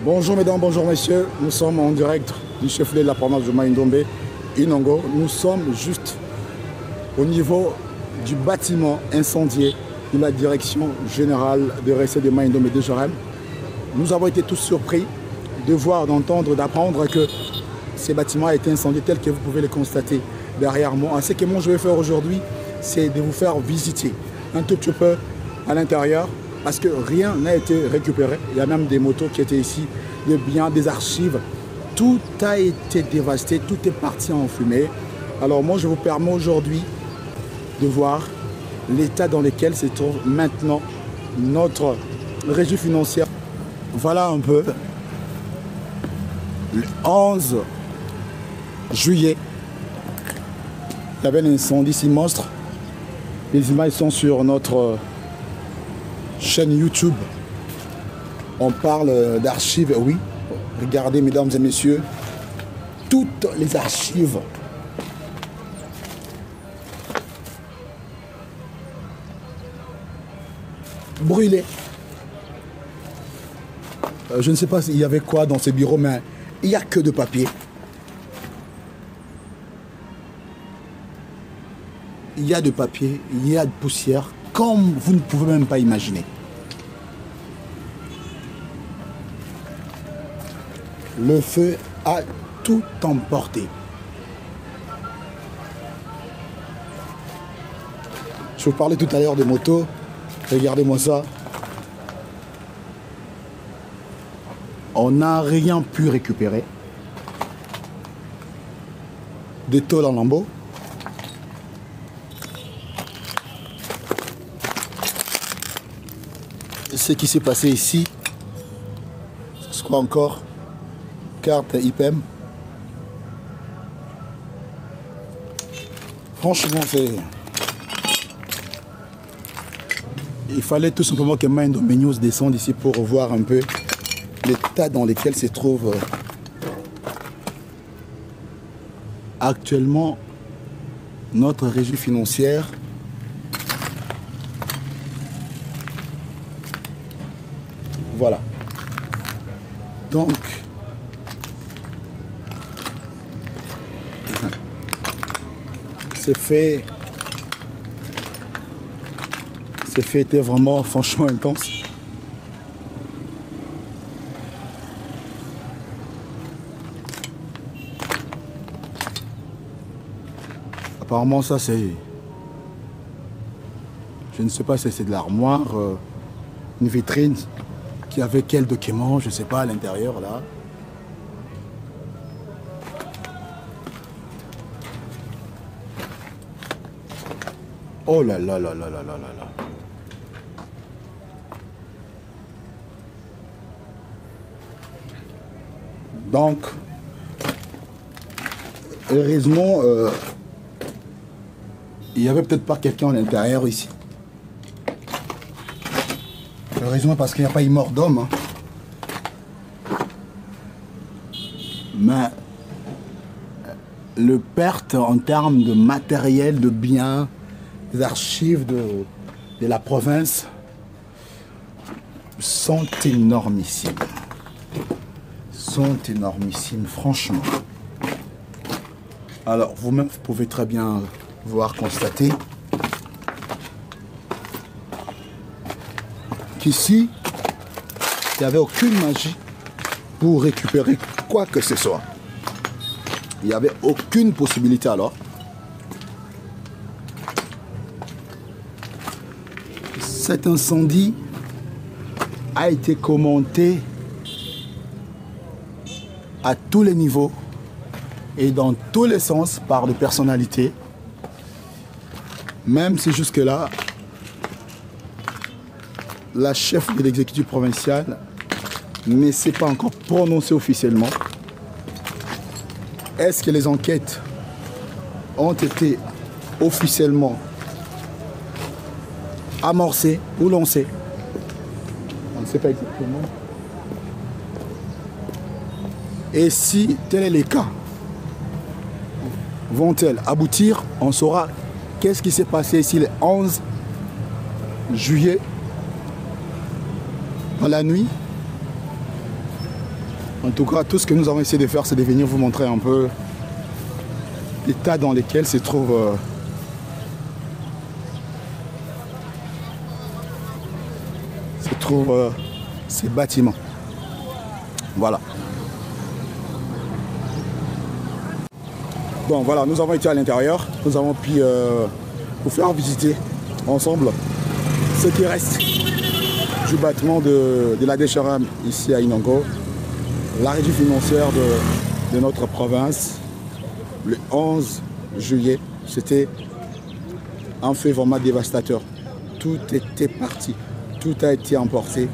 Bonjour mesdames, bonjour messieurs, nous sommes en direct du chef-lieu de la province de Mai-Ndombe, Inongo. Nous sommes juste au niveau du bâtiment incendié de la direction générale de RC de Mai-Ndombe de Jorem. Nous avons été tous surpris de voir, d'entendre, d'apprendre que ces bâtiments a été incendié tel que vous pouvez le constater derrière moi. Ce que moi je vais faire aujourd'hui, c'est de vous faire visiter un tout petit peu à l'intérieur, parce que rien n'a été récupéré. Il y a même des motos qui étaient ici, des biens, des archives. Tout a été dévasté, tout est parti en fumée. Alors moi, je vous permets aujourd'hui de voir l'état dans lequel se trouve maintenant notre régie financière. Voilà un peu le 11 juillet. Il y avait un incendie si monstre. Les images sont sur notre chaîne YouTube. On parle d'archives, oui. Regardez, mesdames et messieurs, toutes les archives brûlées. Je ne sais pas s'il y avait quoi dans ces bureaux, mais il n'y a que de papier. Il y a de papier, il y a de poussière, comme vous ne pouvez même pas imaginer. Le feu a tout emporté. Je vous parlais tout à l'heure des motos. Regardez-moi ça. On n'a rien pu récupérer. Des tôles en lambeaux. Ce qui s'est passé ici, c'est quoi encore? Carte IPM. Franchement, c'est... Il fallait tout simplement que Mai-Ndombe News descende ici pour voir un peu l'état dans lequel se trouve actuellement notre régie financière. Voilà. Donc, ces faits étaient vraiment franchement intenses. Apparemment ça c'est... Je ne sais pas si c'est de l'armoire, une vitrine qui avait quel document, je ne sais pas, à l'intérieur là. Oh là là là là là là là. Donc, heureusement, il n'y avait peut-être pas quelqu'un à l'intérieur ici. Heureusement parce qu'il n'y a pas eu mort d'homme. Hein. Mais le perte en termes de matériel, de biens, des archives de la province sont énormissimes. Sont énormissimes, franchement. Alors, vous-même, vous pouvez très bien voir, constater qu'ici, il n'y avait aucune magie pour récupérer quoi que ce soit. Il n'y avait aucune possibilité alors. Cet incendie a été commenté à tous les niveaux et dans tous les sens par des personnalités. Même si jusque-là, la chef de l'exécutif provincial ne s'est pas encore prononcée officiellement. Est-ce que les enquêtes ont été officiellement amorcées ou lancées? On ne sait pas exactement. Et si tel est le cas, vont-elles aboutir? On saura qu'est-ce qui s'est passé ici le 11 juillet, dans la nuit. En tout cas, tout ce que nous avons essayé de faire, c'est de venir vous montrer un peu l'état dans lequel se trouvent ces bâtiments. Voilà. Bon, voilà, nous avons été à l'intérieur. Nous avons pu vous faire visiter ensemble ce qui reste du bâtiment de la DHRM ici à Inongo. La régie financière de notre province, le 11 juillet, c'était un fait vraiment dévastateur. Tout était parti, tout a été emporté.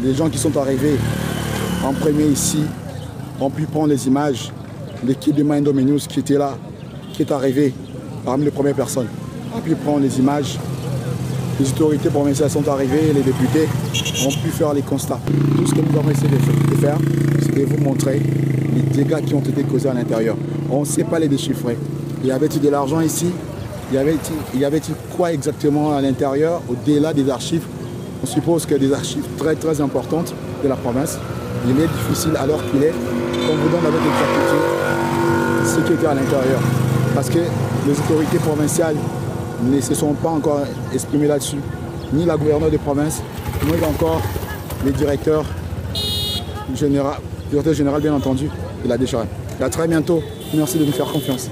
Les gens qui sont arrivés en premier ici ont pu prendre les images. L'équipe de Mind News qui était là, qui est arrivée parmi les premières personnes, a pu prendre les images. Les autorités provinciales sont arrivées, les députés ont pu faire les constats. Tout ce que nous avons essayé de faire, c'est de vous montrer les dégâts qui ont été causés à l'intérieur. On ne sait pas les déchiffrer. Y avait-il de l'argent ici? Y avait-il quoi exactement à l'intérieur, au-delà des archives? On suppose que des archives très très importantes de la province. Il est difficile à l'heure qu'il est qu'on vous donne avec exactitude ce qui était à l'intérieur. Parce que les autorités provinciales ne se sont pas encore exprimées là-dessus. Ni la gouverneure de province, ni encore les directeurs général bien entendu, de la DHRM. Et à très bientôt. Merci de nous faire confiance.